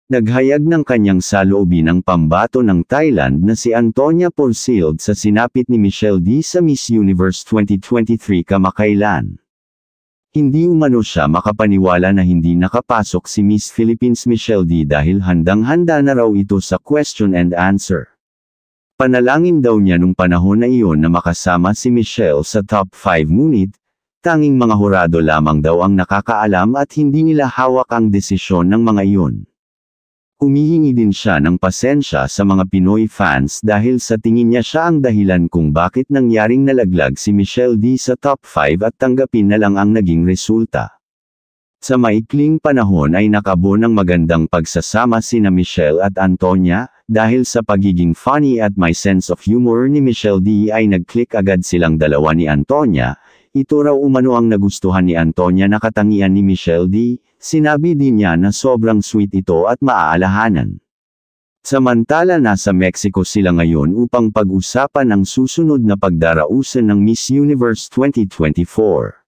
Naghayag ng kanyang saloobin ang pambato ng Thailand na si Antonia Porcilde sa sinapit ni Michelle D sa Miss Universe 2023 kamakailan. Hindi umano siya makapaniwala na hindi nakapasok si Miss Philippines Michelle D dahil handang-handa na raw ito sa question and answer. Panalangin daw niya nung panahon na iyon na makasama si Michelle sa top 5 ngunit, tanging mga hurado lamang daw ang nakakaalam at hindi nila hawak ang desisyon ng mga iyon. Humihingi din siya ng pasensya sa mga Pinoy fans dahil sa tingin niya siya ang dahilan kung bakit nangyaring nalaglag si Michelle D sa top 5 at tanggapin na lang ang naging resulta. Sa maikling panahon ay nakabo ng magandang pagsasama sina Michelle at Antonia, dahil sa pagiging funny at may sense of humor ni Michelle D ay nag-click agad silang dalawa ni Antonia. Ito raw umano ang nagustuhan ni Antonia na katangian ni Michelle D, sinabi din niya na sobrang sweet ito at maaalahanan. Samantala nasa Mexico sila ngayon upang pag-usapan ang susunod na pagdarausan ng Miss Universe 2024.